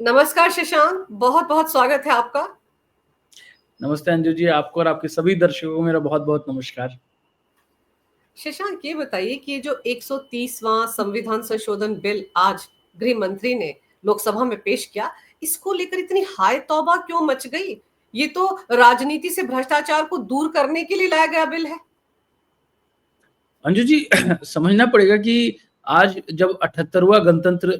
नमस्कार शशांक, बहुत बहुत स्वागत है आपका। नमस्ते अंजू जी, आपको और आपके सभी दर्शकों को मेरा बहुत बहुत नमस्कार। शशांक, ये बताइए कि ये जो 130वां संविधान संशोधन बिल आज गृह मंत्री ने लोकसभा में पेश किया, इसको लेकर इतनी हाय तौबा क्यों मच गई? ये तो राजनीति से भ्रष्टाचार को दूर करने के लिए लाया गया बिल है। अंजू जी समझना पड़ेगा कि आज जब 78वां गणतंत्र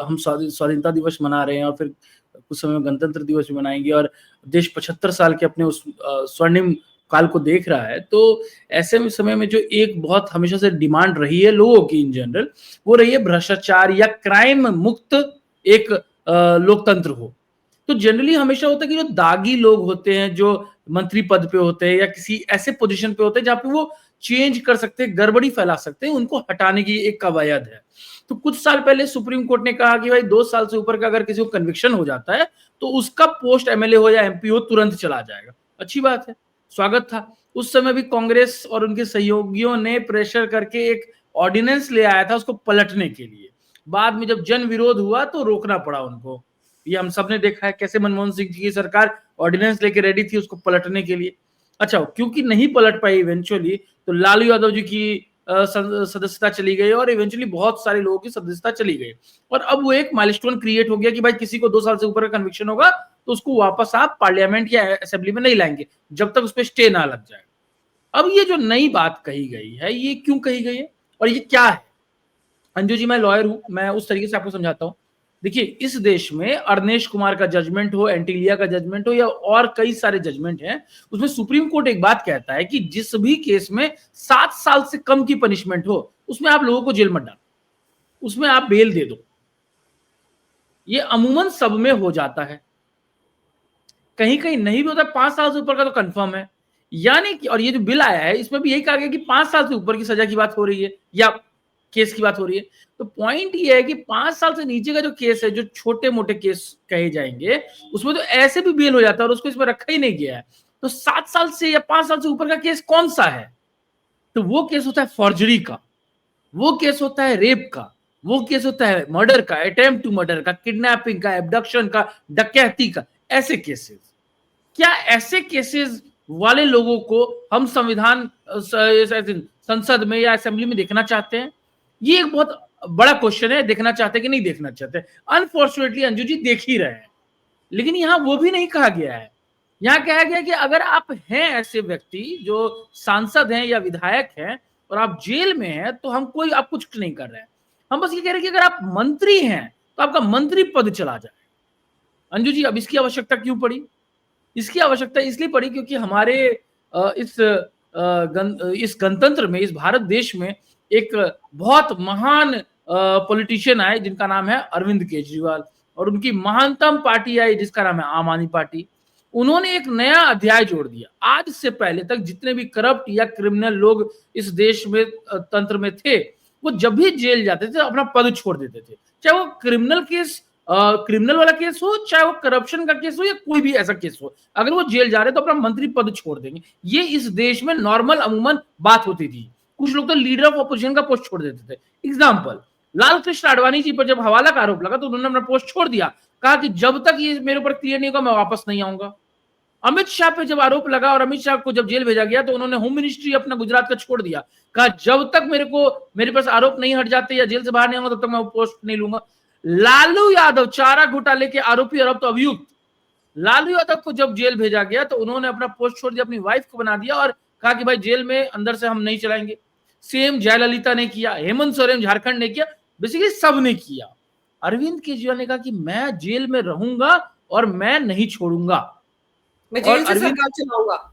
हम स्वाधीनता दिवस मना रहे हैं और फिर कुछ समय में गणतंत्र दिवस भी मनाएंगे और देश 75 साल के अपने उस स्वर्णिम काल को देख रहा है, तो ऐसे में समय में जो एक बहुत हमेशा से डिमांड रही है लोगों की इन जनरल, वो रही है भ्रष्टाचार या क्राइम मुक्त एक लोकतंत्र हो। तो जनरली हमेशा होता है कि जो दागी लोग होते हैं, जो मंत्री पद पे होते हैं या किसी ऐसे पोजीशन पे होते हैं जहां पे वो चेंज कर सकते हैं, गड़बड़ी फैला सकते हैं, उनको हटाने की एक कवायद है। तो कुछ साल पहले सुप्रीम कोर्ट ने कहा कि भाई 2 साल से ऊपर का अगर किसी को कन्विक्शन हो जाता है तो उसका पोस्ट एमएलए हो या एमपी हो तुरंत चला जाएगा। अच्छी बात है, स्वागत था। उस समय भी कांग्रेस और उनके सहयोगियों ने प्रेशर करके एक ऑर्डिनेंस ले आया था उसको पलटने के लिए। बाद में जब जन विरोध हुआ तो रोकना पड़ा उनको। ये हम सब ने देखा है कैसे मनमोहन सिंह जी की सरकार ऑर्डिनेंस लेके रेडी थी उसको पलटने के लिए। अच्छा, क्योंकि नहीं पलट पाई इवेंचुअली, तो लालू यादव जी की सदस्यता चली गई और इवेंचुअली बहुत सारे लोगों की सदस्यता चली गई। और अब वो एक माइलस्टोन क्रिएट हो गया कि भाई किसी को 2 साल से ऊपर का कन्विक्शन होगा तो उसको वापस आप पार्लियामेंट या असेंबली में नहीं लाएंगे जब तक उस पर स्टे ना लग जाए। अब ये जो नई बात कही गई है, ये क्यों कही गई है और ये क्या है? अंजू जी, मैं लॉयर हूं, मैं उस तरीके से आपको समझाता हूं। देखिए, इस देश में अर्नेश कुमार का जजमेंट हो, एंटीलिया का जजमेंट हो या और कई सारे जजमेंट हैं, उसमें सुप्रीम कोर्ट एक बात कहता है कि जिस भी केस में 7 साल से कम की पनिशमेंट हो उसमें आप लोगों को जेल मत डालो, उसमें आप बेल दे दो। ये अमूमन सब में हो जाता है, कहीं कहीं नहीं भी होता। 5 साल से ऊपर का तो कंफर्म है, यानी कि और ये जो बिल आया है इसमें भी यही कहा गया कि 5 साल से ऊपर की सजा की बात हो रही है या केस की बात हो रही है। तो पॉइंट ये है कि 5 साल से नीचे का जो केस है, जो छोटे मोटे केस कहे जाएंगे, उसमें तो ऐसे भी बेल हो जाता है और उसको इसमें रखा ही नहीं गया है। तो 7 साल से या 5 साल से ऊपर का केस कौन सा है? तो वो केस होता है फॉर्जरी का, वो केस होता है रेप का, वो केस होता है मर्डर का, अटेम्प्ट टू मर्डर का, किडनैपिंग का, एब्डक्शन का, डकैती का, ऐसे केसेस। क्या ऐसे केसेस वाले लोगों को हम संविधान संसद में या असेंबली में देखना चाहते हैं? ये एक बहुत बड़ा क्वेश्चन है। देखना चाहते कि नहीं देखना चाहते? अनफॉर्चुनेटली अंजू जी देख ही रहे हैं, लेकिन यहां वो भी नहीं कहा गया है। यहां कहा गया कि अगर आप हैं ऐसे व्यक्ति जो सांसद हैं या विधायक हैं और आप जेल में हैं तो हम कोई आप कुछ नहीं कर रहे हैं, हम बस ये कह रहे हैं कि अगर आप मंत्री हैं तो आपका मंत्री पद चला जाए। अंजू जी, अब इसकी आवश्यकता क्यों पड़ी? इसकी आवश्यकता इसलिए पड़ी क्योंकि हमारे इस गणतंत्र में, इस भारत देश में एक बहुत महान पॉलिटिशियन आए जिनका नाम है अरविंद केजरीवाल, और उनकी महानतम पार्टी आई जिसका नाम है आम आदमी पार्टी। उन्होंने एक नया अध्याय जोड़ दिया। आज से पहले तक जितने भी करप्ट या क्रिमिनल लोग इस देश में तंत्र में थे, वो जब भी जेल जाते थे अपना पद छोड़ देते थे, चाहे वो क्रिमिनल वाला केस हो, चाहे वो करप्शन का केस हो या कोई भी ऐसा केस हो। अगर वो जेल जा रहे तो अपना मंत्री पद छोड़ देंगे। ये इस देश में नॉर्मल अमूमन बात होती थी। कुछ लोग तो लीडर ऑफ अपोजिशन का पोस्ट छोड़ देते थे। एग्जाम्पल, लाल कृष्ण आडवाणी जी पर जब हवाला का आरोप लगा तो उन्होंने अपना पोस्ट छोड़ दिया, कहा कि जब तक ये मेरे ऊपर क्लियर नहीं होगा मैं वापस नहीं आऊंगा। अमित शाह पे जब आरोप लगा और अमित शाह को जब जेल भेजा गया तो उन्होंने होम मिनिस्ट्री अपना गुजरात का छोड़ दिया, कहा जब तक मेरे पास आरोप नहीं हट जाते या जेल से बाहर नहीं आऊंगा तब तक मैं वो पोस्ट नहीं लूंगा। लालू यादव, चारा घोटाले के आरोपी और अब तो अभियुक्त लालू यादव को जब जेल भेजा गया तो उन्होंने अपना पोस्ट छोड़ दिया, अपनी वाइफ को बना दिया और कहा कि भाई जेल में अंदर से हम नहीं चलाएंगे। सेम जयललिता ने किया, हेमंत सोरेन झारखंड ने किया, बेसिकली सब ने किया। अरविंद केजरीवाल ने कहा कि मैं जेल में रहूंगा और मैं नहीं छोड़ूंगा, मैं और जेल से अरविंद, सरकार चलाऊंगा।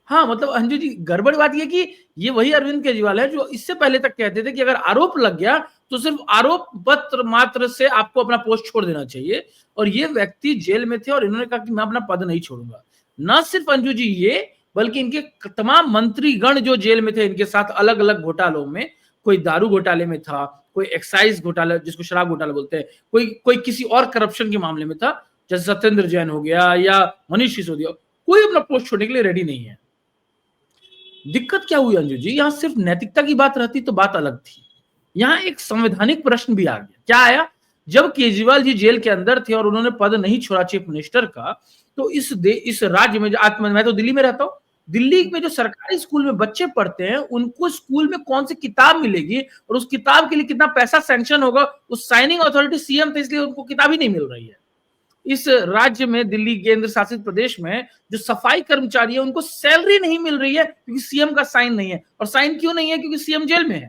हाँ मतलब अंजू जी, गड़बड़ बात यह कि ये वही अरविंद केजरीवाल है जो इससे पहले तक कहते थे कि अगर आरोप लग गया तो सिर्फ आरोप पत्र मात्र से आपको अपना पोस्ट छोड़ देना चाहिए, और ये व्यक्ति जेल में थे और इन्होंने कहा कि मैं अपना पद नहीं छोड़ूंगा। न सिर्फ अंजू जी ये, बल्कि इनके तमाम मंत्रीगण जो जेल में थे इनके साथ अलग अलग घोटालों में, कोई दारू घोटाले में था, कोई एक्साइज घोटाला जिसको शराब घोटाला बोलते हैं, कोई कोई किसी और करप्शन के मामले में था, जैसे सत्येंद्र जैन हो गया या मनीष सिसोदिया, कोई अपना पोस्ट छोड़ने के लिए रेडी नहीं है। दिक्कत क्या हुई अंजू जी? यहां सिर्फ नैतिकता की बात रहती तो बात अलग थी। यहां एक संवैधानिक प्रश्न भी आ गया। क्या आया? जब केजरीवाल जी जेल के अंदर थे और उन्होंने पद नहीं छोड़ा चीफ मिनिस्टर का, तो इस राज्य में मैं तो दिल्ली में रहता हूँ, दिल्ली में जो सरकारी स्कूल में बच्चे पढ़ते हैं, उनको स्कूल में कौन सी किताब मिलेगी और उस किताब के लिए कितना पैसा सैंक्शन होगा, उस साइनिंग अथॉरिटी सीएम थे, इसलिए उनको किताब ही नहीं मिल रही है। इस राज्य में, दिल्ली केंद्र शासित प्रदेश में, जो सफाई कर्मचारी है उनको सैलरी नहीं मिल रही है क्योंकि सीएम का साइन नहीं है। और साइन क्यों नहीं है? क्योंकि सीएम जेल में है।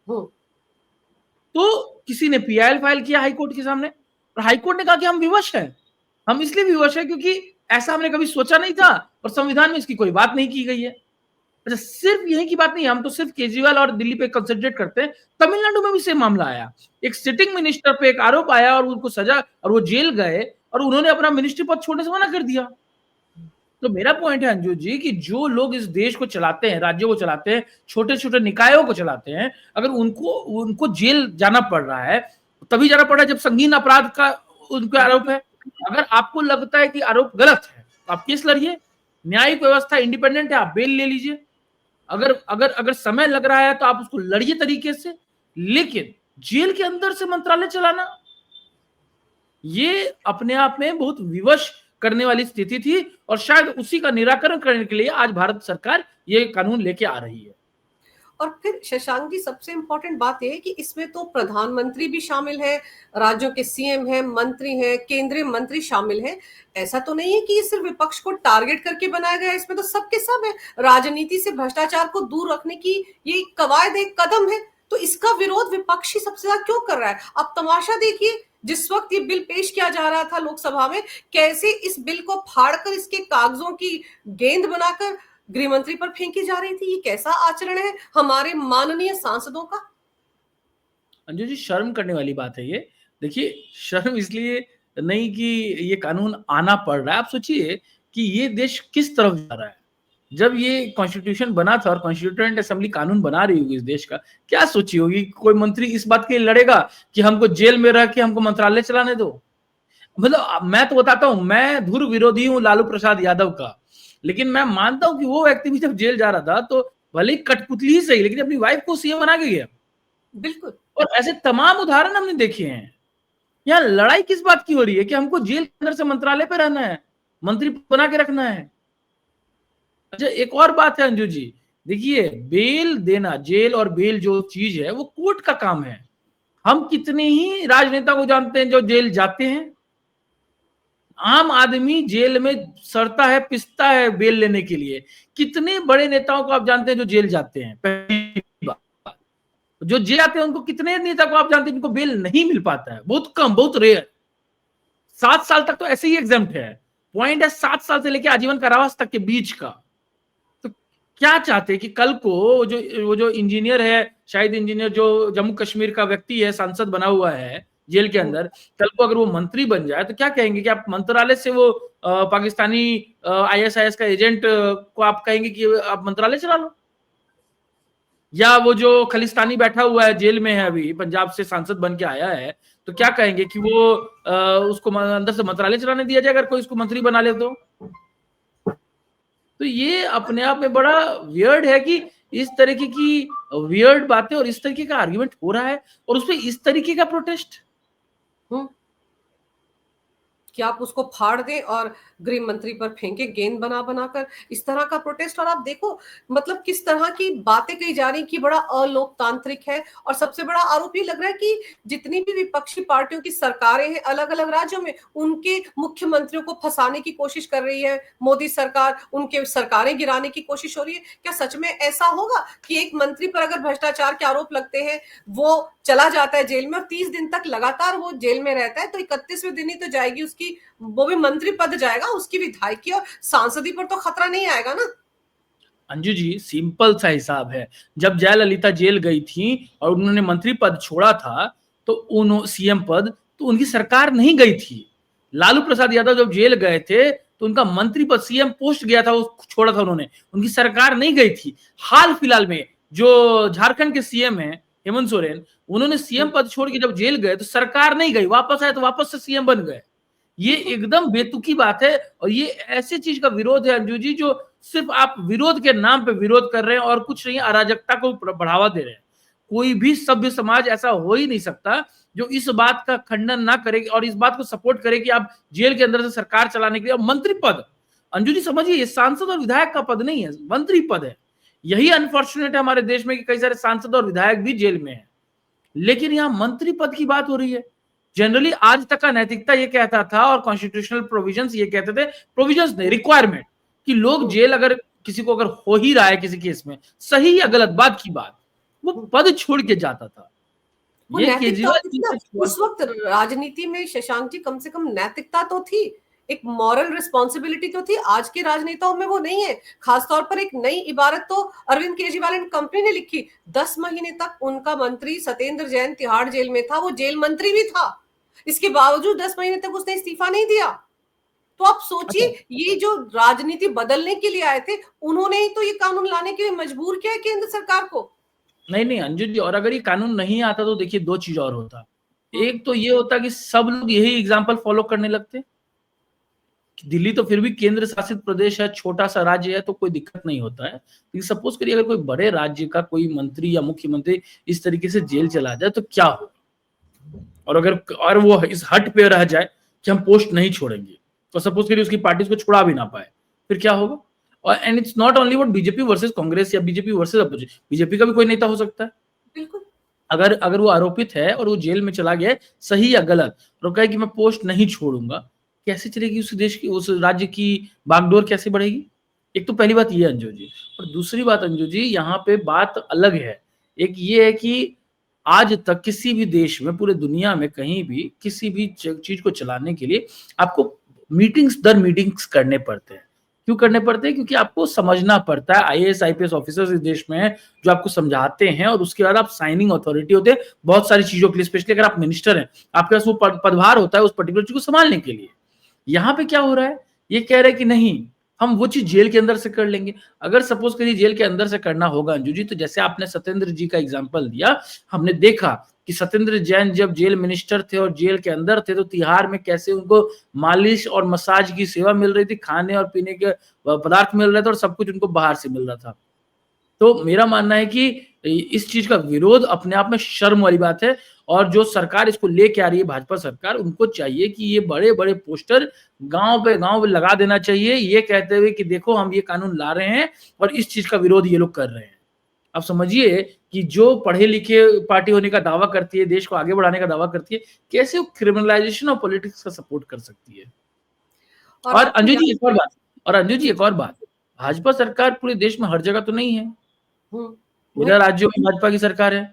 तो किसी ने पीआईएल फाइल किया हाईकोर्ट के सामने, और हाईकोर्ट ने कहा कि हम विवश हैं। हम इसलिए विवश हैं क्योंकि ऐसा हमने कभी सोचा नहीं था और संविधान में इसकी कोई बात नहीं की गई है। अच्छा, सिर्फ यही की बात नहीं, हम तो सिर्फ केजरीवाल और दिल्ली पे कंसंट्रेट करते हैं, तमिलनाडु में भी सेम मामला आया। एक सिटिंग मिनिस्टर पे एक आरोप आया और उनको सजा, और वो जेल गए और उन्होंने अपना मिनिस्ट्री पद छोड़ने से मना कर दिया। तो मेरा पॉइंट है अंजू जी कि जो लोग इस देश को चलाते हैं, राज्यों को चलाते हैं, छोटे छोटे निकायों को चलाते हैं, अगर उनको जेल जाना पड़ रहा है, तभी जाना पड़ रहा है जब संगीन अपराध का उनके आरोप है। अगर आपको लगता है कि आरोप गलत है, आप केस लड़िए, न्यायिक व्यवस्था इंडिपेंडेंट है, आप बेल ले लीजिए। अगर अगर अगर समय लग रहा है तो आप उसको लड़िए तरीके से, लेकिन जेल के अंदर से मंत्रालय चलाना, ये अपने आप में बहुत विवश करने वाली स्थिति थी, और शायद उसी का निराकरण करने के लिए आज भारत सरकार ये कानून लेके आ रही है। और फिर शशांक जी, सबसे इंपॉर्टेंट बात यह है कि इसमें तो प्रधानमंत्री भी शामिल है, राज्यों के सीएम हैं, मंत्री हैं, केंद्रीय मंत्री शामिल हैं। ऐसा तो नहीं है कि ये सिर्फ विपक्ष को टारगेट करके बनाया गया है, इसमें तो सबके सब है। राजनीति से भ्रष्टाचार को दूर रखने की ये कवायद, एक कदम है, तो इसका विरोध विपक्षी सबसे ज्यादा क्यों कर रहा है? अब तमाशा देखिए, जिस वक्त ये बिल पेश किया जा रहा था लोकसभा में, कैसे इस बिल को फाड़कर इसके कागजों की गेंद बनाकर गृह मंत्री पर फेंकी जा रही थी। ये कैसा आचरण है हमारे माननीय सांसदों का? अंजू जी, शर्म करने वाली बात है ये। देखिए, शर्म इसलिए नहीं कि ये कानून आना पड़ रहा है। आप सोचिए कि ये देश किस तरफ जा रहा है। जब ये कॉन्स्टिट्यूशन बना था और कॉन्स्टिट्यूएंट असेंबली कानून बना रही होगी इस देश का, क्या सोची होगी? कोई मंत्री इस बात के लिए लड़ेगा कि हमको जेल में रह के हमको मंत्रालय चलाने दो? मतलब मैं तो बताता हूं, मैं धुर विरोधी हूं लालू प्रसाद यादव का, लेकिन मैं मानता हूं कि वो व्यक्ति भी जब जेल जा रहा था तो भले ही कठपुतली ही सही, लेकिन अपनी वाइफ को सीएम बना के गया। बिल्कुल। और ऐसे तमाम उदाहरण हमने देखे हैं। यहाँ लड़ाई किस बात की हो रही है कि हमको जेल के अंदर से मंत्रालय पे रहना है, मंत्री बना के रखना है। अच्छा, एक और बात है अंजू जी, देखिए, बेल देना, जेल और बेल जो चीज है वो कोर्ट का काम है। हम कितने ही राजनेता को जानते हैं जो जेल जाते हैं। आम आदमी जेल में सड़ता है, पिसता है बेल लेने के लिए। कितने बड़े नेताओं को आप जानते हैं जो जेल जाते हैं? पहली बात, जो जेल आते हैं उनको कितने नेता को आप जानते हैं जिनको बेल नहीं मिल पाता है? बहुत कम, बहुत रेयर। 7 साल तक तो ऐसे ही एग्जाम्प्ट है। पॉइंट है 7 साल से लेकर आजीवन कारावास तक के बीच का। तो क्या चाहते हैं कि कल को वो जो इंजीनियर है, शायद इंजीनियर जो जम्मू कश्मीर का व्यक्ति है, सांसद बना हुआ है जेल के अंदर, कल को अगर वो मंत्री बन जाए तो क्या कहेंगे कि आप मंत्रालय से वो पाकिस्तानी आईएसआईएस का एजेंट को आप कहेंगे कि आप मंत्रालय चला लो? या वो जो खलिस्तानी बैठा हुआ है जेल में है, अभी पंजाब से सांसद बन के आया है, तो क्या कहेंगे कि वो उसको अंदर से मंत्रालय चलाने दिया जाए अगर कोई उसको मंत्री बना ले तो ये अपने आप में बड़ा वियर्ड है कि इस तरीके की वियर्ड बातें और इस तरीके का आर्गुमेंट हो रहा है और उसपे इस तरीके का प्रोटेस्ट। कि आप उसको फाड़ दें और गृह मंत्री पर फेंके गेंद बना बनाकर, इस तरह का प्रोटेस्ट। और आप देखो मतलब किस तरह की बातें कही जा रही कि बड़ा अलोकतांत्रिक है। और सबसे बड़ा आरोप ये लग रहा है कि जितनी भी विपक्षी पार्टियों की सरकारें हैं अलग अलग राज्यों में, उनके मुख्यमंत्रियों को फंसाने की कोशिश कर रही है मोदी सरकार, उनके सरकारें गिराने की कोशिश हो रही है। क्या सच में ऐसा होगा कि एक मंत्री पर अगर भ्रष्टाचार के आरोप लगते हैं, वो चला जाता है जेल में और 30 दिन तक लगातार वो जेल में रहता है, तो 31वें दिन ही तो जाएगी उसकी, वो भी मंत्री पद जाएगा, उसकी विधायकी और सांसदी पर तो खतरा नहीं आएगा ना। अंजू जी, सिंपल सा हिसाब है। जब जयललिता जेल गई थी और उन्होंने मंत्री पद छोड़ा था, तो उन्होंने सीएम पद, तो उनकी सरकार नहीं गई थी। लालू प्रसाद यादव जब जेल गए थे तो उनका मंत्री पद, सीएम पोस्ट गया था, वो छोड़ा था उन्होंने, उनकी सरकार नहीं गई थी। हाल फिलहाल में जो झारखंड के सीएम है हेमंत सोरेन, उन्होंने सीएम पद छोड़ के जब जेल गए तो सरकार नहीं गई, वापस आए तो वापस से सीएम बन गए। ये एकदम बेतुकी बात है और ये ऐसी चीज का विरोध है अंजू जी, जो सिर्फ आप विरोध के नाम पे विरोध कर रहे हैं और कुछ नहीं, अराजकता को बढ़ावा दे रहे हैं। कोई भी सभ्य समाज ऐसा हो ही नहीं सकता जो इस बात का खंडन ना करे और इस बात को सपोर्ट करे कि आप जेल के अंदर से सरकार चलाने के लिए, और मंत्री पद, अंजू जी समझिए, ये सांसद और विधायक का पद नहीं है, मंत्री पद है। यही अनफॉर्चुनेट है हमारे देश में कि कई सारे सांसद और विधायक भी जेल में हैं, लेकिन यहां मंत्री पद की बात हो रही है। जनरली आज तक का नैतिकता ये कहता था और कॉन्स्टिट्यूशनल प्रोविजंस ये कहते थे, प्रोविजंस नहीं, रिक्वायरमेंट, कि लोग जेल अगर किसी को अगर हो ही रहा है किसी केस में, सही या गलत बात की बात, वो पद छोड़ के जाता था। वो ये नैतिकता केजरीवाल थी ना उस वक्त राजनीति में, शशांक जी, कम से कम नैतिकता तो थी, एक मॉरल रिस्पॉन्सिबिलिटी तो थी। आज के राजनेताओं में वो नहीं है। खासतौर पर एक नई इबारत तो अरविंद केजरीवाल एंड कंपनी ने लिखी, 10 महीने तक उनका मंत्री सत्येंद्र जैन तिहाड़ जेल में था, वो जेल मंत्री भी था, इसके बावजूद 10 महीने तक उसने इस्तीफा नहीं दिया। तो आप सोचिए, ये जो राजनीति बदलने के लिए आए थे, उन्होंने ही तो ये कानून लाने के लिए मजबूर किया है केंद्र सरकार को। नहीं अंजू जी, और अगर ये कानून नहीं आता तो देखिए दो चीज और होता। एक तो ये होता कि सब लोग यही एग्जाम्पल फॉलो करने लगते। दिल्ली तो फिर भी केंद्र शासित प्रदेश है, छोटा सा राज्य है, तो कोई दिक्कत नहीं होता है। लेकिन सपोज करिए अगर कोई बड़े राज्य का कोई मंत्री या मुख्यमंत्री इस तरीके से जेल चला जाए तो क्या होगा, और अगर और वो इस हट पे रह जाए कि हम पोस्ट नहीं छोड़ेंगे, तो सपोज करिए उसकी पार्टी उसको छुड़ा भी ना पाए, फिर क्या होगा। और and it's not only what BJP versus Congress या बीजेपी वर्सेस अपोजिशन, बीजेपी का भी कोई नेता हो सकता है। बिल्कुल, अगर वो आरोपित है और वो जेल में चला गया, सही या गलत, और कहे कि मैं पोस्ट नहीं छोड़ूंगा, कैसे चलेगी उस देश की, उस राज्य की बागडोर कैसे बढ़ेगी। एक तो पहली बात ये अंजू जी, और दूसरी बात अंजू जी, यहाँ पे बात अलग है। एक ये है कि आज तक किसी भी देश में, पूरे दुनिया में कहीं भी किसी भी चीज को चलाने के लिए आपको मीटिंग्स दर मीटिंग्स करने पड़ते हैं। क्यों करने पड़ते हैं? क्योंकि आपको समझना पड़ता है। आईएएस आईपीएस ऑफिसर्स इस देश में हैं जो आपको समझाते हैं, और उसके बाद आप साइनिंग अथॉरिटी होते हैं बहुत सारी चीजों के लिए, स्पेशली अगर आप मिनिस्टर हैं, आपके पास वो पदभार होता है उस पर्टिकुलर चीज को संभालने के लिए। यहाँ पे क्या हो रहा है, ये कह रहे हैं कि नहीं, हम वो चीज जेल के अंदर से कर लेंगे। अगर सपोज करिए जेल के अंदर से करना होगा अंजू जी, तो जैसे आपने सत्येंद्र जी का एग्जांपल दिया, हमने देखा कि सत्येंद्र जैन जब जेल मिनिस्टर थे और जेल के अंदर थे, तो तिहाड़ में कैसे उनको मालिश और मसाज की सेवा मिल रही थी, खाने और पीने के पदार्थ मिल रहे थे, और सब कुछ उनको बाहर से मिल रहा था। तो मेरा मानना है कि इस चीज का विरोध अपने आप में शर्म वाली बात है, और जो सरकार इसको लेके आ रही है, भाजपा सरकार, उनको चाहिए कि ये बड़े बड़े पोस्टर गांव पे लगा देना चाहिए, ये कहते हुए कि देखो हम ये कानून ला रहे हैं और इस चीज का विरोध ये लोग कर रहे हैं। अब समझिए कि जो पढ़े लिखे पार्टी होने का दावा करती है, देश को आगे बढ़ाने का दावा करती है, कैसे वो क्रिमिनलाइजेशन ऑफ पॉलिटिक्स का सपोर्ट कर सकती है। और अंजू जी एक और बात, भाजपा सरकार पूरे देश में हर जगह तो नहीं है। 13 राज्यों में भाजपा की सरकार है,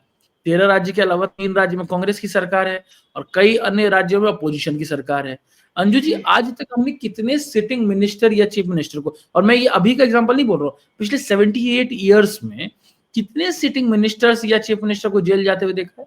13 राज्य के अलावा 3 राज्य में कांग्रेस की सरकार है, और कई अन्य राज्यों में अपोजिशन की सरकार है। अंजू जी, आज तक हमने कितने सिटिंग मिनिस्टर या चीफ मिनिस्टर को, और मैं ये अभी का एग्जांपल नहीं बोल रहा हूँ, पिछले 78 ईयर्स में कितने सिटिंग मिनिस्टर्स या चीफ मिनिस्टर को जेल जाते हुए देखा है?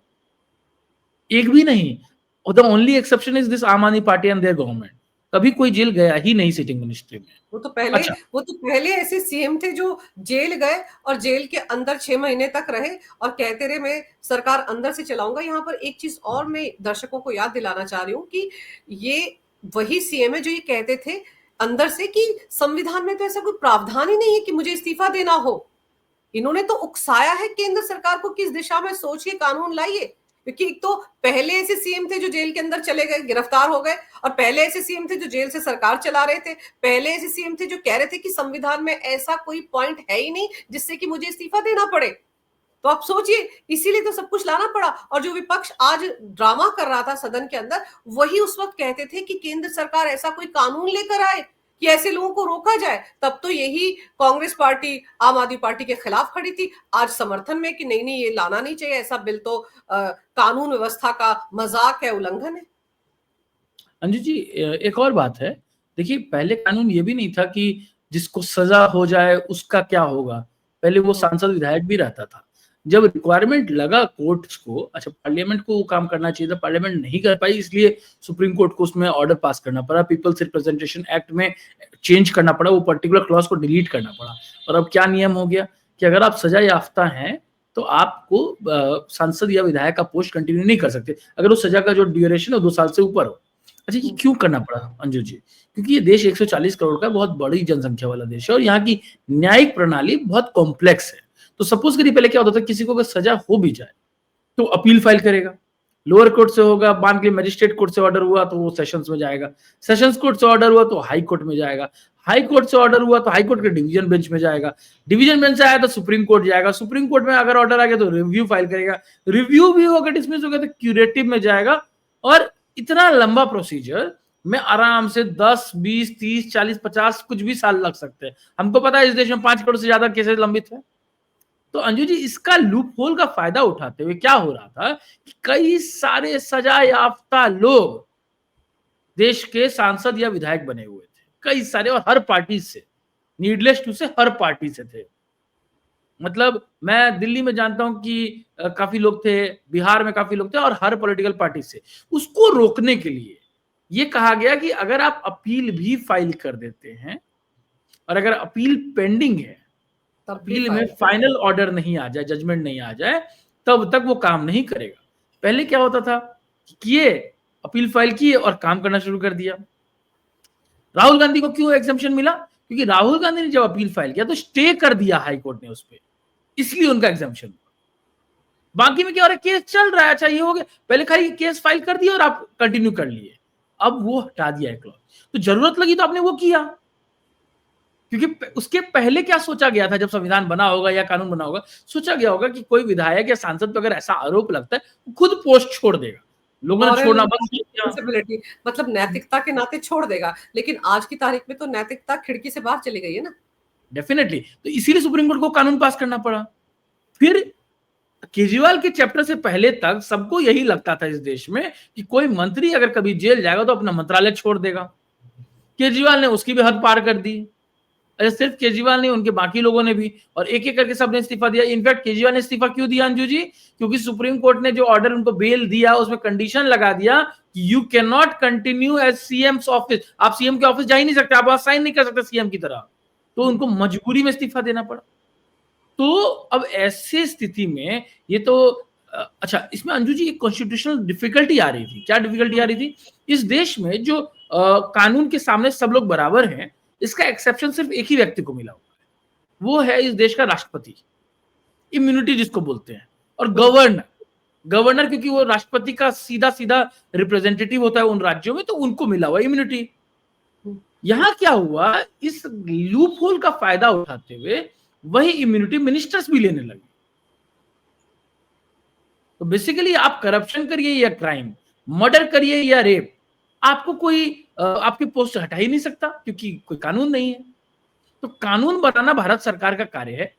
एक भी नहीं। और the only exception is this आम आदमी पार्टी एंड देयर गवर्नमेंट। कभी कोई जेल गया ही नहीं सिटिंग मिनिस्ट्री में। वो तो पहले ऐसे सीएम थे जो जेल गए और जेल के अंदर 6 महीने तक रहे और कहते रहे मैं सरकार अंदर से चलाऊंगा। यहाँ पर एक चीज और मैं दर्शकों को याद दिलाना चाह रही हूँ कि ये वही सीएम है जो ये कहते थे अंदर से कि संविधान में तो ऐसा कोई प्रावधान ही नहीं है कि मुझे इस्तीफा देना हो। इन्होंने तो उकसाया है केंद्र सरकार को किस दिशा में सोच के कानून लाइए, क्योंकि एक तो पहले ऐसे सीएम थे जो जेल के अंदर चले गए, गिरफ्तार हो गए, और पहले ऐसे सीएम थे जो जेल से सरकार चला रहे थे, पहले ऐसे सीएम थे जो कह रहे थे कि संविधान में ऐसा कोई पॉइंट है ही नहीं जिससे कि मुझे इस्तीफा देना पड़े। तो आप सोचिए, इसीलिए तो सब कुछ लाना पड़ा। और जो विपक्ष आज ड्रामा कर रहा था सदन के अंदर, वही उस वक्त कहते थे कि केंद्र सरकार ऐसा कोई कानून लेकर आए कि ऐसे लोगों को रोका जाए। तब तो यही कांग्रेस पार्टी आम आदमी पार्टी के खिलाफ खड़ी थी, आज समर्थन में कि नहीं ये लाना नहीं चाहिए, ऐसा बिल तो कानून व्यवस्था का मजाक है, उल्लंघन है। अंजू जी, एक और बात है, देखिए पहले कानून ये भी नहीं था कि जिसको सजा हो जाए उसका क्या होगा। पहले वो सांसद विधायक भी रहता था। जब रिक्वायरमेंट लगा कोर्ट्स को, अच्छा पार्लियामेंट को वो काम करना चाहिए था, पार्लियामेंट नहीं कर पाई, इसलिए सुप्रीम कोर्ट को उसमें ऑर्डर पास करना पड़ा, पीपल्स रिप्रेजेंटेशन एक्ट में चेंज करना पड़ा, वो पर्टिकुलर क्लॉज को डिलीट करना पड़ा। और अब क्या नियम हो गया कि अगर आप सजा याफ्ता हैं तो आपको सांसद या विधायक का पोस्ट कंटिन्यू नहीं कर सकते अगर उस सजा का जो ड्यूरेशन है 2 साल से ऊपर हो। अच्छा, ये क्यों करना पड़ा अंजू जी? क्योंकि ये देश 140 करोड़ का बहुत बड़ी जनसंख्या वाला देश है, और यहाँ की न्यायिक प्रणाली बहुत कॉम्प्लेक्स है। तो सपोज करिए पहले क्या होता था, किसी को अगर सजा हो भी जाए तो अपील फाइल करेगा, लोअर कोर्ट से होगा, मान के मजिस्ट्रेट कोर्ट से ऑर्डर हुआ तो वो सेशंस में जाएगा, सेशंस कोर्ट से ऑर्डर हुआ तो हाई कोर्ट में जाएगा, हाई कोर्ट से ऑर्डर हुआ तो हाई कोर्ट के डिवीजन बेंच में जाएगा, डिवीजन बेंच से आया तो सुप्रीम कोर्ट जाएगा, सुप्रीम कोर्ट में अगर ऑर्डर आ गया तो रिव्यू फाइल करेगा, रिव्यू भी होगा, डिसमिस हो गया तो क्यूरेटिव में जाएगा। और इतना लंबा प्रोसीजर में आराम से 10, 20, 30, 40, 50 कुछ भी साल लग सकते हैं। हमको पता है इस देश में 5 करोड़ से ज्यादा केसेस लंबित है। तो अंजू जी, इसका लूप होल का फायदा उठाते हुए क्या हो रहा था कि कई सारे सजा याफ्ता लोग देश के सांसद या विधायक बने हुए थे, कई सारे, और हर पार्टी से, नीडलेस टू से हर पार्टी से थे। मतलब मैं दिल्ली में जानता हूं कि काफी लोग थे, बिहार में काफी लोग थे, और हर पॉलिटिकल पार्टी से। उसको रोकने के लिए ये कहा गया कि अगर आप अपील भी फाइल कर देते हैं और अगर अपील पेंडिंग है, अपील में फाइनल ऑर्डर नहीं आ जाए, जजमेंट नहीं आ जाए, तब तक वो काम नहीं करेगा। पहले क्या होता था कि ये अपील फाइल किए और काम करना शुरू कर दिया। राहुल गांधी को क्यों एग्जम्पशन मिला? क्योंकि राहुल गांधी ने जब अपील फाइल किया तो स्टे कर दिया हाई कोर्ट ने उस पर, इसलिए उनका एग्जम्पशन। बाकी में क्या हो रहा है, केस चल रहा है, अच्छा ये हो गया, पहले खाली केस फाइल कर दिया और आप कंटिन्यू कर लिए, अब वो हटा दिया है क्लॉज। तो जरूरत लगी तो आपने वो किया, क्योंकि उसके पहले क्या सोचा गया था, जब संविधान बना होगा या कानून बना होगा, सोचा गया होगा कि कोई विधायक या सांसद पर अगर ऐसा आरोप लगता है खुद पोस्ट छोड़ देगा, लोगों ने छोड़ना बंद किया, मतलब नैतिकता के नाते छोड़ देगा। लेकिन आज की तारीख में तो नैतिकता खिड़की से बाहर चली गई है ना। डेफिनेटली, तो इसीलिए सुप्रीम कोर्ट को कानून पास करना पड़ा। फिर केजरीवाल के चैप्टर से पहले तक सबको यही लगता था इस देश में कि कोई मंत्री अगर कभी जेल जाएगा तो अपना मंत्रालय छोड़ देगा। केजरीवाल ने उसकी भी हद पार कर दी। अरे सिर्फ केजरीवाल नहीं, उनके बाकी लोगों ने भी, और एक एक करके सबने इस्तीफा दिया। इनफैक्ट केजरीवाल ने इस्तीफा क्यों दिया अंजू जी? क्योंकि सुप्रीम कोर्ट ने जो ऑर्डर उनको बेल दिया उसमें कंडीशन लगा दिया कि you can not continue as CM office, आप सीएम के ऑफिस जा ही नहीं सकते, आप वहां साइन नहीं कर सकते सीएम की तरह। तो उनको मजबूरी में इस्तीफा देना पड़ा। तो अब ऐसे स्थिति में ये तो अच्छा, इसमें अंजू जी एक कॉन्स्टिट्यूशनल डिफिकल्टी आ रही थी। क्या डिफिकल्टी आ रही थी? इस देश में जो कानून के सामने सब लोग बराबर हैं, इसका एक्सेप्शन सिर्फ एक ही व्यक्ति को मिला हुआ है, वो है इस देश का राष्ट्रपति, इम्यूनिटी जिसको बोलते हैं, और गवर्नर क्योंकि वो राष्ट्रपति का सीधा सीधा रिप्रेजेंटेटिव होता है उन राज्यों में, तो उनको मिला हुआ इम्यूनिटी। यहां क्या हुआ, इस लूप होल का फायदा उठाते हुए वही इम्यूनिटी मिनिस्टर्स भी लेने लगे। तो बेसिकली आप करप्शन करिए या क्राइम, मर्डर करिए या रेप, आपको कोई आपकी पोस्ट हटा ही नहीं सकता, क्योंकि कोई कानून नहीं है। तो कानून बनाना भारत सरकार का कार्य है,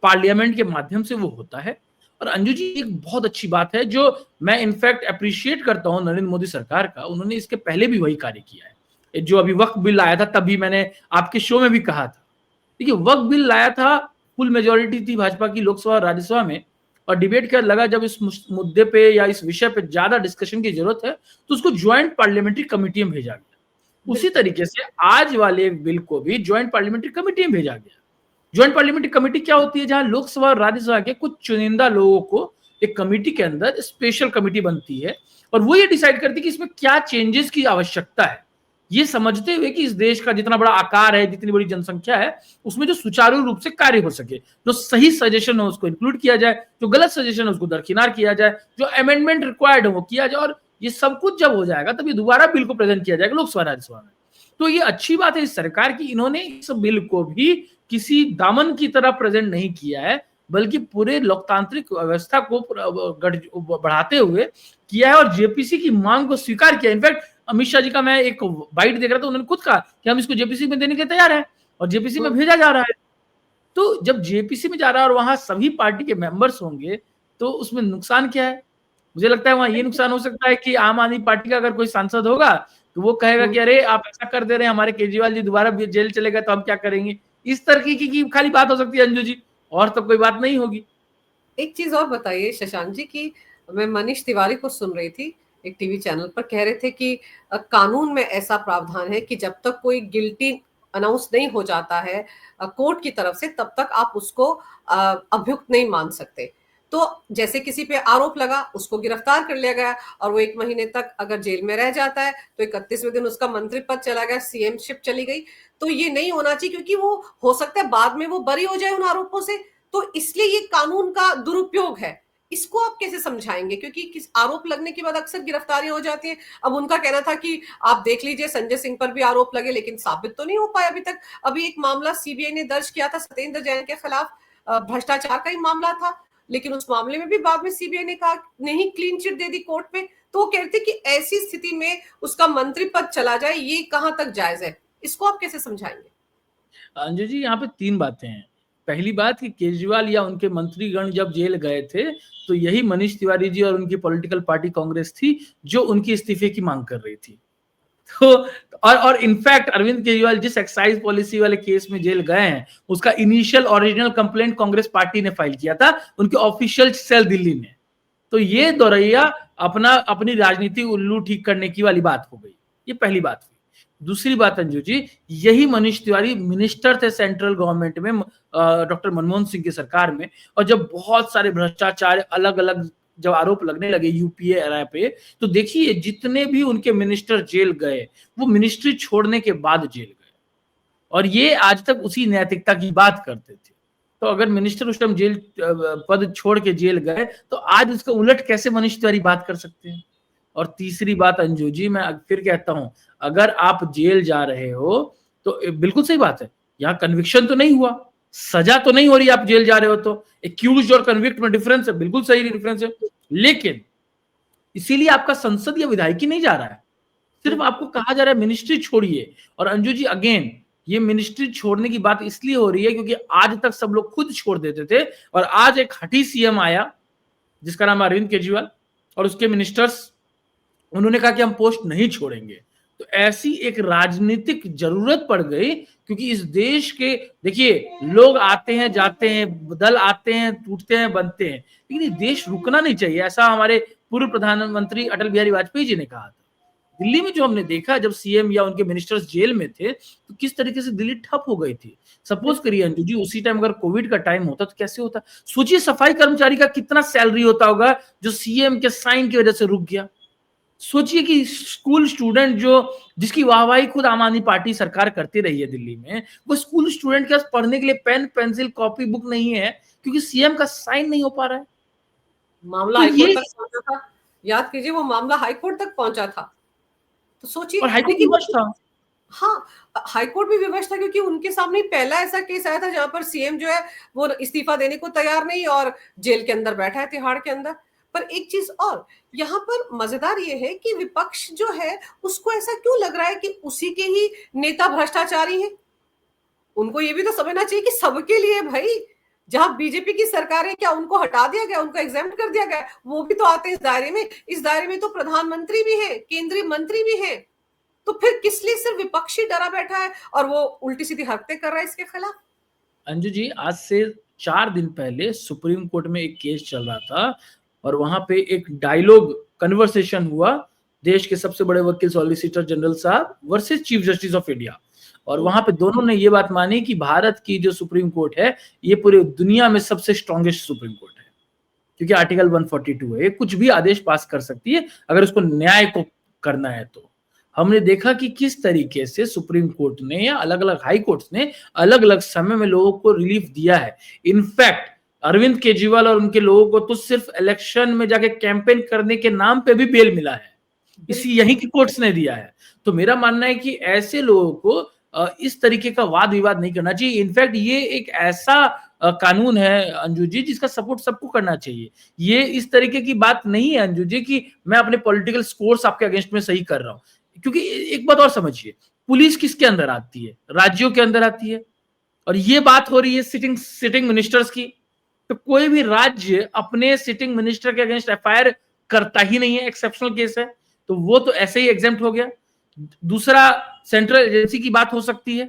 पार्लियामेंट के माध्यम से वो होता है। और अंजू जी, एक बहुत अच्छी बात है जो मैं इनफैक्ट अप्रिशिएट करता हूं नरेंद्र मोदी सरकार का, उन्होंने इसके पहले भी वही कार्य किया है। जो अभी वक्फ बिल आया था, तभी मैंने आपके शो में भी कहा था, देखिए वक्फ बिल लाया था, फुल मेजोरिटी थी भाजपा की लोकसभा और राज्यसभा में, और डिबेट क्या लगा, जब इस मुद्दे पे या इस विषय पे ज्यादा डिस्कशन की जरूरत है तो उसको ज्वाइंट पार्लियामेंट्री कमेटी में भेजा गया। उसी तरीके से आज वाले बिल को भी ज्वाइंट पार्लियामेंट्री कमेटी में भेजा गया। ज्वाइंट पार्लियामेंट्री कमेटी क्या होती है? जहां लोकसभा और राज्यसभा के कुछ चुनिंदा लोगों को एक कमेटी के अंदर स्पेशल कमेटी बनती है, और वो ये डिसाइड करती है कि इसमें क्या चेंजेस की आवश्यकता है, ये समझते हुए कि इस देश का जितना बड़ा आकार है, जितनी बड़ी जनसंख्या है, उसमें जो सुचारू रूप से कार्य हो सके, जो सही सजेशन हो उसको इंक्लूड किया जाए, जो गलत सजेशन है उसको दरकिनार किया जाए, जो अमेंडमेंट रिक्वायर्ड हो वो किया जाए, और ये सब कुछ जब हो जाएगा तब ये दोबारा बिल को प्रेजेंट किया जाएगा लोकसभा राज्यसभा में। तो ये अच्छी बात है इस सरकार की, इन्होंने इस बिल को भी किसी दामन की तरह प्रेजेंट नहीं किया है, बल्कि पूरे लोकतांत्रिक व्यवस्था को बढ़ाते हुए किया है, और जेपीसी की मांग को स्वीकार किया। इनफैक्ट अमित शाह जी का मैं एक बाइट देख रहा था, उन्होंने खुद कहा कि हम इसको जेपीसी में देने के लिए तैयार हैं, और जेपीसी में भेजा जा रहा है। तो जब जेपीसी में जा रहा है और वहां सभी पार्टी के मेंबर्स होंगे, तो उसमें नुकसान क्या है? मुझे लगता है वहां ये नुकसान हो सकता है कि आम आदमी पार्टी का अगर कोई सांसद होगा तो वो कहेगा कि अरे आप ऐसा कर दे रहे हैं, हमारे केजरीवाल जी दोबारा जेल चले गए तो हम क्या करेंगे। इस तरह की खाली बात हो सकती है अंजू जी, और तो कोई बात नहीं होगी। एक चीज और बताइए शशांक जी, की मैं मनीष तिवारी को सुन रही थी एक टीवी चैनल पर, कह रहे थे कि कानून में ऐसा प्रावधान है कि जब तक कोई गिल्टी अनाउंस नहीं हो जाता है कोर्ट की तरफ से, तब तक आप उसको अभियुक्त नहीं मान सकते। तो जैसे किसी पे आरोप लगा, उसको गिरफ्तार कर लिया गया, और वो 1 महीने तक अगर जेल में रह जाता है तो 31वें दिन उसका मंत्री पद चला गया, सीएमशिप चली गई। तो ये नहीं होना चाहिए, क्योंकि वो हो सकता है बाद में वो बरी हो जाए उन आरोपों से, तो इसलिए ये कानून का दुरुपयोग है। इसको आप कैसे समझाएंगे? क्योंकि किस आरोप लगने के बाद अक्सर गिरफ्तारियां हो जाती हैं। अब उनका कहना था कि आप देख लीजिए संजय सिंह पर भी आरोप लगे, लेकिन साबित तो नहीं हो पाया अभी तक। अभी एक मामला सीबीआई ने दर्ज किया था सत्येंद्र जैन के खिलाफ, भ्रष्टाचार का ही मामला था, लेकिन उस मामले में भी बाद में सीबीआई ने कहा नहीं, क्लीन चिट दे दी कोर्ट में। तो वो कहते कि ऐसी स्थिति में उसका मंत्री पद चला जाए, ये कहां तक जायज है? इसको आप कैसे समझाएंगे? अंजू जी, यहाँ पे 3 बातें हैं। पहली बात कि केजरीवाल या उनके मंत्रीगण जब जेल गए थे, तो यही मनीष तिवारी जी और उनकी पॉलिटिकल पार्टी कांग्रेस थी जो उनके इस्तीफे की मांग कर रही थी। तो और इनफैक्ट अरविंद केजरीवाल जिस एक्साइज पॉलिसी वाले केस में जेल गए हैं, उसका initial original complaint Congress party ने फाइल किया था उनके ऑफिशियल सेल दिल्ली में। तो ये दौरैया अपनी राजनीति उल्लू ठीक करने की वाली बात हो गई। ये पहली बात हुई। दूसरी बात अंजू जी, यही मनीष तिवारी मिनिस्टर थे सेंट्रल गवर्नमेंट में, डॉक्टर मनमोहन सिंह की सरकार में, और जब बहुत सारे भ्रष्टाचार अलग अलग जब आरोप लगने लगे यूपीए एरा पे, तो देखिए जितने भी उनके मिनिस्टर जेल गए वो मिनिस्ट्री छोड़ने के बाद जेल गए, और ये आज तक उसी नैतिकता की बात करते थे। तो अगर मिनिस्टर उस टाइम जेल पद छोड़ के जेल गए, तो आज उसका उलट कैसे मनीष तिवारी बात कर सकते हैं? और तीसरी बात अंजू जी, मैं फिर कहता हूं, अगर आप जेल जा रहे हो तो बिल्कुल सही बात है, यहाँ कन्विक्शन तो नहीं हुआ, सजा तो नहीं हो रही, आप जेल जा रहे हो तो एक्यूज और कन्विक्ट में डिफरेंस है, बिल्कुल सही डिफरेंस है। लेकिन इसीलिए आपका संसद या विधायकी नहीं जा रहा है, सिर्फ आपको कहा जा रहा है मिनिस्ट्री छोड़िए। और अंजू जी अगेन, ये मिनिस्ट्री छोड़ने की बात इसलिए हो रही है क्योंकि आज तक सब लोग खुद छोड़ देते थे, और आज एक हठी सीएम आया जिसका नाम अरविंद केजरीवाल, और उसके मिनिस्टर्स, उन्होंने कहा कि हम पोस्ट नहीं छोड़ेंगे। तो ऐसी एक राजनीतिक जरूरत पड़ गई, क्योंकि इस देश के देखिए लोग आते हैं जाते हैं, दल आते हैं टूटते हैं बनते हैं, लेकिन ये देश रुकना नहीं चाहिए, ऐसा हमारे पूर्व प्रधानमंत्री अटल बिहारी वाजपेयी जी ने कहा था। दिल्ली में जो हमने देखा जब सीएम या उनके मिनिस्टर्स जेल में थे, तो किस तरीके से दिल्ली ठप हो गई थी। सपोज करिए अंजू जी, उसी टाइम अगर कोविड का टाइम होता तो कैसे होता? सोचिए सफाई कर्मचारी का कितना सैलरी होता होगा जो सीएम के साइन की वजह से रुक गया। सोचिए कि स्कूल स्टूडेंट जो जिसकी वाहवाही खुद आम आदमी पार्टी सरकार करती रही है दिल्ली में, वो स्कूल स्टूडेंट के पास पढ़ने के लिए पेन पेंसिल कॉपी बुक नहीं है क्योंकि सीएम का साइन नहीं हो पा रहा है। मामला तो हाईकोर्ट ये तक पहुंचा था, याद कीजिए वो मामला हाईकोर्ट तक पहुंचा था। तो सोचिए, और हाईकोर्ट लेकिन विवश था। हाँ, हाईकोर्ट भी विवश था क्योंकि उनके सामने पहला ऐसा केस आया था जहां पर सीएम जो है वो इस्तीफा देने को तैयार नहीं और जेल के अंदर बैठा है, तिहाड़ के अंदर। पर एक चीज और यहाँ पर मजेदार ये है कि विपक्ष जो है उसको ऐसा क्यों लग रहा है कि उसी के ही नेता भ्रष्टाचारी हैं? उनको ये भी तो समझना चाहिए कि सबके लिए भाई, जहां बीजेपी की सरकार है क्या उनको हटा दिया गया, उनको एग्जाम्प्ट कर दिया गया? वो भी तो आते हैं इस दायरे में। इस दायरे में तो प्रधानमंत्री भी है, केंद्रीय मंत्री भी है। तो फिर किस लिए सिर्फ विपक्षी डरा बैठा है और वो उल्टी सीधी हरकतें कर रहा है इसके खिलाफ? अंजू जी, आज से 4 दिन पहले सुप्रीम कोर्ट में एक केस चल रहा था, और वहां पे एक डायलॉग कन्वर्सेशन हुआ देश के सबसे बड़े वकील सॉलिसिटर जनरल साहब versus chief justice of India. और वहां पे दोनों ने ये बात मानी कि भारत की जो सुप्रीम कोर्ट है ये पूरी दुनिया में सबसे स्ट्रॉन्गेस्ट सुप्रीम कोर्ट है, क्योंकि आर्टिकल 142 है, ये कुछ भी आदेश पास कर सकती है अगर उसको न्याय को करना है। तो हमने देखा कि किस तरीके से सुप्रीम कोर्ट ने या अलग अलग हाई कोर्ट्स ने अलग अलग समय में लोगों को रिलीफ दिया है। इनफैक्ट अरविंद केजरीवाल और उनके लोगों को तो सिर्फ इलेक्शन में जाके कैंपेन करने के नाम पे भी बेल मिला है, इसी यही की कोर्ट्स ने दिया है। तो मेरा मानना है कि ऐसे लोगों को इस तरीके का वाद विवाद नहीं करना चाहिए। इनफैक्ट ये एक ऐसा कानून है अंजू जी जिसका सपोर्ट सबको करना चाहिए। ये इस तरीके की बात नहीं है अंजू जी कि मैं अपने पॉलिटिकल स्कोर्स आपके अगेंस्ट में सही कर रहा हूं, क्योंकि एक बात और समझिए, पुलिस किसके अंदर आती है? राज्यों के अंदर आती है, और ये बात हो रही है सिटिंग मिनिस्टर्स की। तो कोई भी राज्य अपने सिटिंग मिनिस्टर के अगेंस्ट एफआईआर करता ही नहीं है, एक्सेप्शनल केस है, तो वो तो ऐसे ही एग्जेम्प्ट हो गया। दूसरा, सेंट्रल एजेंसी की बात हो सकती है,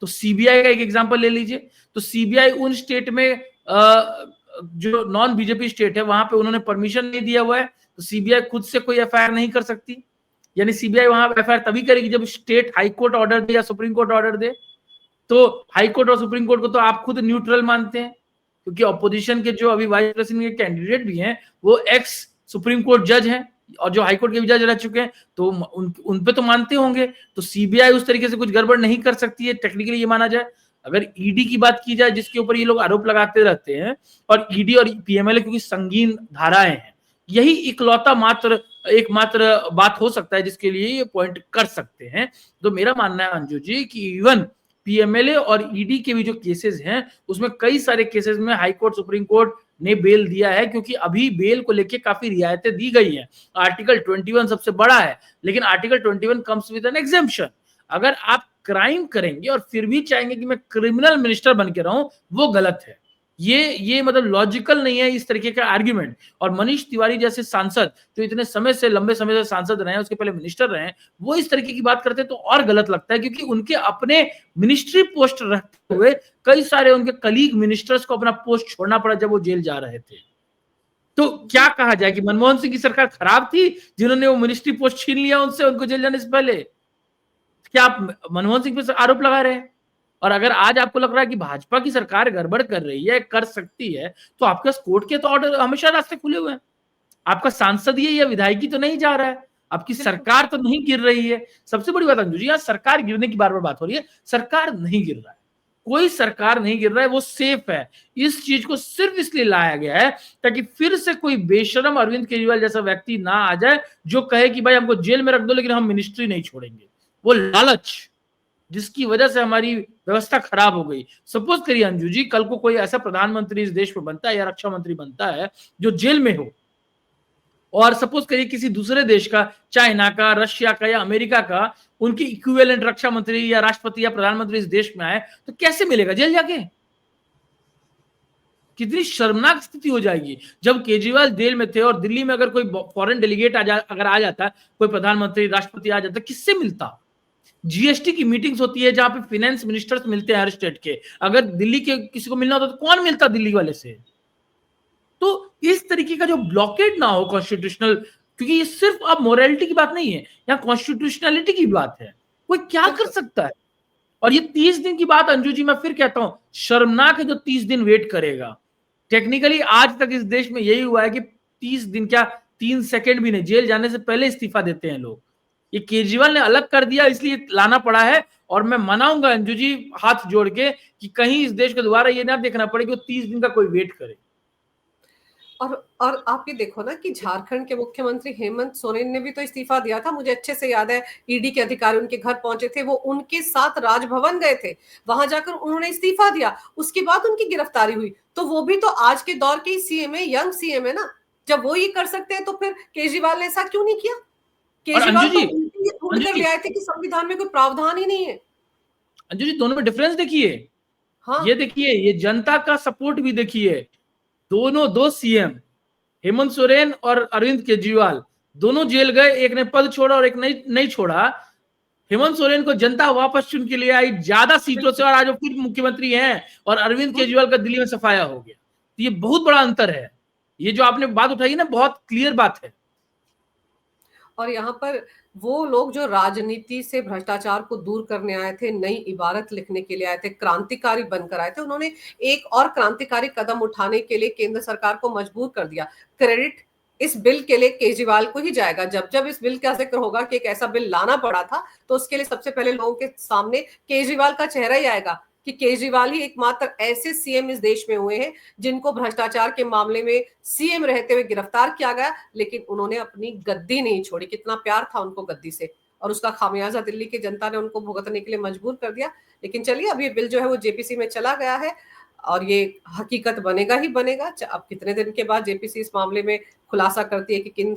तो सीबीआई का एक एग्जांपल ले लीजिए। तो सीबीआई उन स्टेट में जो नॉन बीजेपी स्टेट है वहां पे उन्होंने परमिशन नहीं दिया हुआ है, तो सीबीआई खुद से कोई एफआईआर नहीं कर सकती। यानी सीबीआई वहां एफआईआर तभी करेगी जब स्टेट हाई कोर्ट ऑर्डर दे या सुप्रीम कोर्ट ऑर्डर दे। तो हाई कोर्ट और सुप्रीम कोर्ट को तो आप खुद न्यूट्रल मानते हैं, क्योंकि ऑपोजिशन के जो अभी वाइस प्रेसिडेंट के कैंडिडेट भी हैं वो एक्स सुप्रीम कोर्ट जज हैं, और जो हाईकोर्ट के भी जज रह चुके हैं, तो उन पे तो मानते होंगे। तो सीबीआई उस तरीके से कुछ गड़बड़ नहीं कर सकती है टेक्निकली, ये माना जाए। अगर ईडी की बात की जाए, जिसके ऊपर ये लोग आरोप लगाते रहते हैं, और ईडी और पीएमएलए क्योंकि संगीन धाराएं हैं, यही इकलौता मात्र एकमात्र बात हो सकता है जिसके लिए ये पॉइंट कर सकते हैं। तो मेरा मानना है अंजू जी कि इवन पीएमएलए और ईडी के भी जो केसेस हैं, उसमें कई सारे केसेस में हाई कोर्ट, सुप्रीम कोर्ट ने बेल दिया है, क्योंकि अभी बेल को लेके काफी रियायतें दी गई हैं। आर्टिकल 21 सबसे बड़ा है, लेकिन article 21 comes with an exemption. अगर आप क्राइम करेंगे और फिर भी चाहेंगे कि मैं क्रिमिनल मिनिस्टर बन के रहूं, वो गलत है। ये मतलब लॉजिकल नहीं है इस तरीके का आर्ग्यूमेंट। और मनीष तिवारी जैसे सांसद जो इतने समय से, लंबे समय से सांसद रहे हैं, उसके पहले मिनिस्टर रहे हैं, वो इस तरीके की बात करते तो और गलत लगता है, क्योंकि उनके अपने मिनिस्ट्री पोस्ट रहते हुए कई सारे उनके कलीग मिनिस्टर्स को अपना पोस्ट छोड़ना पड़ा जब वो जेल जा रहे थे। तो क्या कहा जाए कि मनमोहन सिंह की सरकार खराब थी जिन्होंने वो मिनिस्ट्री पोस्ट छीन लिया उनसे, उनको जेल जाने से पहले? क्या आप मनमोहन सिंह पे आरोप लगा रहे हैं? और अगर आज आपको लग रहा है कि भाजपा की सरकार गड़बड़ कर रही है, कर सकती है, तो आपके कोर्ट के तो ऑर्डर हमेशा रास्ते खुले हुए हैं। आपका सांसद ये या विधायकी तो नहीं जा रहा है, आपकी सरकार तो नहीं गिर रही है। सबसे बड़ी बात अंजू जी, यहाँ सरकार गिरने की बार बार बात हो रही है, सरकार नहीं गिर रहा है, कोई सरकार नहीं गिर रहा है, वो सेफ है। इस चीज को सिर्फ इसलिए लाया गया है ताकि फिर से कोई बेशरम अरविंद केजरीवाल जैसा व्यक्ति ना आ जाए जो कहे कि भाई हमको जेल में रख दो लेकिन हम मिनिस्ट्री नहीं छोड़ेंगे। वो लालच जिसकी वजह से हमारी व्यवस्था खराब हो गई। सपोज करिए अंजू जी, कल को कोई ऐसा प्रधानमंत्री इस देश में बनता है या रक्षा मंत्री बनता है जो जेल में हो, और सपोज करिए किसी दूसरे देश का, चाइना का, रशिया का या अमेरिका का, उनकी इक्विवेलेंट रक्षा मंत्री या राष्ट्रपति या प्रधानमंत्री इस देश में आए, तो कैसे मिलेगा? जेल जाके। कितनी शर्मनाक स्थिति हो जाएगी। जब केजरीवाल जेल में थे और दिल्ली में अगर कोई फॉरेन डेलीगेट अगर आ जाता, कोई प्रधानमंत्री, राष्ट्रपति आ जाता, किससे मिलता? जीएसटी की मीटिंग्स होती है जहां पे फाइनेंस मिनिस्टर्स मिलते हैं हर स्टेट के, अगर दिल्ली के किसी को मिलना होता तो कौन मिलता दिल्ली वाले से? तो इस तरीके का जो ब्लॉकेड ना हो कॉन्स्टिट्यूशनल, क्योंकि ये सिर्फ अब मोरालिटी की बात नहीं है, यहाँ कॉन्स्टिट्यूशनलिटी की बात है। कोई क्या कर सकता है? और ये 30 दिन की बात अंजू जी, मैं फिर कहता हूं, शर्मनाक है जो 30 दिन वेट करेगा। टेक्निकली आज तक इस देश में यही हुआ है कि 30 दिन क्या, 3 सेकंड भी नहीं, जेल जाने से पहले इस्तीफा देते हैं लोग। ये केजरीवाल ने अलग कर दिया इसलिए लाना पड़ा है। और मैं मनाऊंगा अंजू जी हाथ जोड़ के कि कहीं इस देश को दोबारा ये ना देखना पड़े कि वो 30 दिन का कोई वेट करे। और आप ये देखो ना कि झारखंड के मुख्यमंत्री हेमंत सोरेन ने भी तो इस्तीफा दिया था, मुझे अच्छे से याद है। ईडी के अधिकारी उनके घर पहुंचे थे, वो उनके साथ राजभवन गए थे, वहां जाकर उन्होंने इस्तीफा दिया, उसके बाद उनकी गिरफ्तारी हुई। तो वो भी तो आज के दौर के सीएम है, यंग सीएम है ना। जब वो ये कर सकते हैं तो फिर केजरीवाल ने ऐसा क्यों नहीं किया? और अंजू केजरीवाल तो जी, ढूंढ अंजू कर जी, ले आए थे कि संविधान में कोई प्रावधान ही नहीं है। अंजू जी, दोनों में डिफरेंस देखिए। हाँ, ये देखिए, ये जनता का सपोर्ट भी देखिए। दोनों दो सीएम, हेमंत सोरेन और अरविंद केजरीवाल, दोनों जेल गए, एक ने पद छोड़ा और एक नहीं छोड़ा। हेमंत सोरेन को जनता वापस चुन के ले आई ज्यादा सीटों से, और आज वो फिर मुख्यमंत्री हैं, और अरविंद केजरीवाल का दिल्ली में सफाया हो गया। तो ये बहुत बड़ा अंतर है। ये जो आपने बात उठाई ना, बहुत क्लियर बात है। और यहाँ पर वो लोग जो राजनीति से भ्रष्टाचार को दूर करने आए थे, नई इबारत लिखने के लिए आए थे, क्रांतिकारी बनकर आए थे, उन्होंने एक और क्रांतिकारी कदम उठाने के लिए केंद्र सरकार को मजबूर कर दिया। क्रेडिट इस बिल के लिए केजरीवाल को ही जाएगा। जब जब इस बिल का जिक्र होगा कि एक ऐसा बिल लाना पड़ा था, तो उसके लिए सबसे पहले लोगों के सामने केजरीवाल का चेहरा ही आएगा कि केजरीवाल ही एकमात्र ऐसे सीएम इस देश में हुए हैं जिनको भ्रष्टाचार के मामले में सीएम रहते हुए गिरफ्तार किया गया, लेकिन उन्होंने अपनी गद्दी नहीं छोड़ी। कितना प्यार था उनको गद्दी से, और उसका खामियाजा दिल्ली की जनता ने उनको भुगतने के लिए मजबूर कर दिया। लेकिन चलिए, अब ये बिल जो है वो जेपीसी में चला गया है, और ये हकीकत बनेगा ही बनेगा। अब कितने दिन के बाद जेपीसी इस मामले में खुलासा करती है कि किन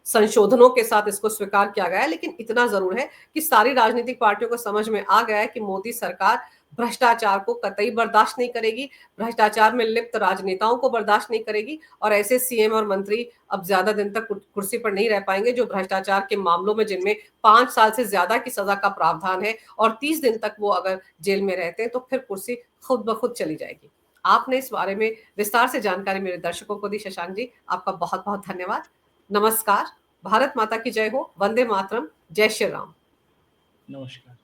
संशोधनों के साथ इसको स्वीकार किया गया है। लेकिन इतना जरूर है कि सारी राजनीतिक पार्टियों को समझ में आ गया है कि मोदी सरकार भ्रष्टाचार को कतई बर्दाश्त नहीं करेगी, भ्रष्टाचार में लिप्त राजनेताओं को बर्दाश्त नहीं करेगी, और ऐसे सीएम और मंत्री अब ज्यादा दिन तक कुर्सी पर नहीं रह पाएंगे जो भ्रष्टाचार के मामलों में, जिनमें 5 साल से ज्यादा की सजा का प्रावधान है, और 30 दिन तक वो अगर जेल में रहते हैं तो फिर कुर्सी खुद ब खुद चली जाएगी। आपने इस बारे में विस्तार से जानकारी मेरे दर्शकों को दी, शशांक जी, आपका बहुत बहुत धन्यवाद। नमस्कार। भारत माता की जय हो। वंदे मातरम। जय श्री राम। नमस्कार।